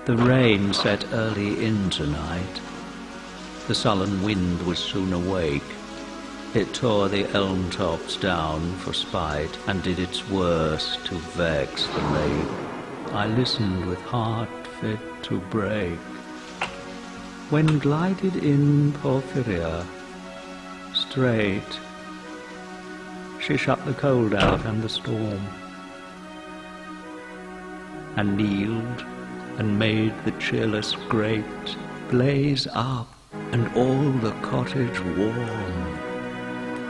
The rain set early in tonight. The sullen wind was soon awake. It tore the elm tops down for spite, and did its worst to vex the lake. I listened with heart fit to break, when glided in Porphyria, straight. She shut the cold out and the storm, and kneeled and made the cheerless grate blaze up, and all the cottage warm.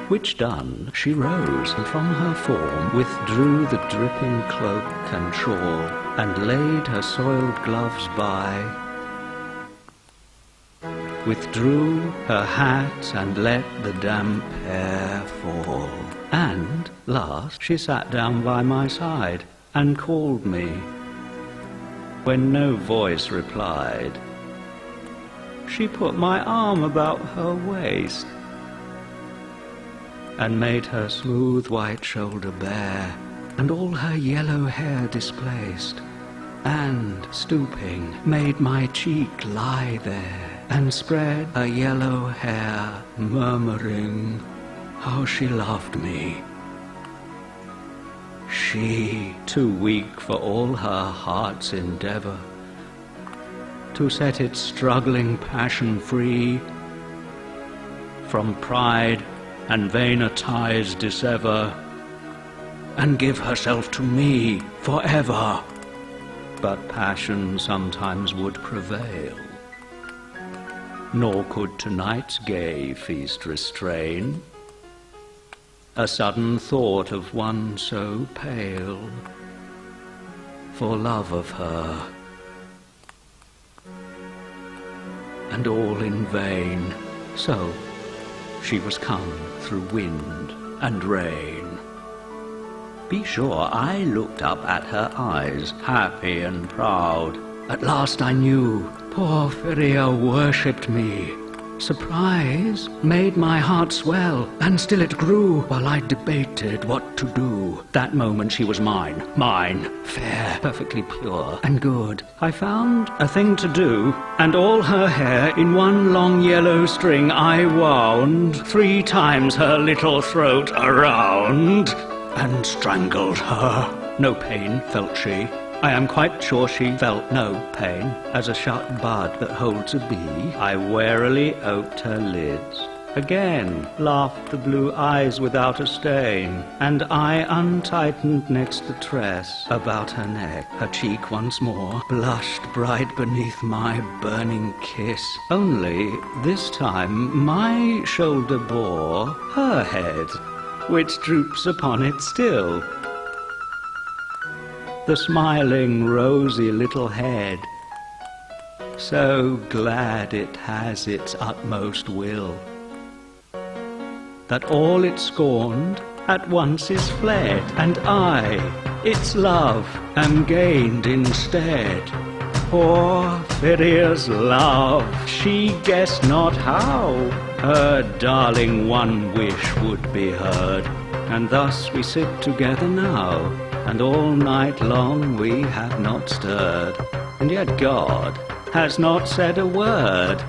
Which done, she rose, and from her form withdrew the dripping cloak and shawl, and laid her soiled gloves by, withdrew her hat, and let the damp hair fall. And, last, she sat down by my side, and called me. When no voice replied, she put my arm about her waist, and made her smooth white shoulder bare, and all her yellow hair displaced, and, stooping, made my cheek lie there, and spread her yellow hair, murmuring how she loved me. She, too weak for all her heart's endeavor to set its struggling passion free, from pride and vainer ties dissever, and give herself to me forever. But passion sometimes would prevail, nor could tonight's gay feast restrain a sudden thought of one so pale, for love of her, and all in vain. So she was come through wind and rain. Be sure I looked up at her eyes, happy and proud. At last I knew Porphyria worshipped me. Surprise made my heart swell, and still it grew, while I debated what to do. That moment she was mine, fair, perfectly pure and good. I found a thing to do, and all her hair in one long yellow string I wound 3 times her little throat around, and strangled her. No pain felt she. I am quite sure she felt no pain. As a shut bud that holds a bee, I warily oped her lids. Again laughed the blue eyes without a stain, and I untightened next the tress about her neck. Her cheek once more blushed bright beneath my burning kiss. Only this time my shoulder bore her head, which droops upon it still. The smiling, rosy little head, so glad it has its utmost will, that all it scorned at once is fled, and I, its love, am gained instead. Porphyria's love, she guessed not how her darling one wish would be heard, and thus we sit together now, and all night long we have not stirred, and yet God has not said a word.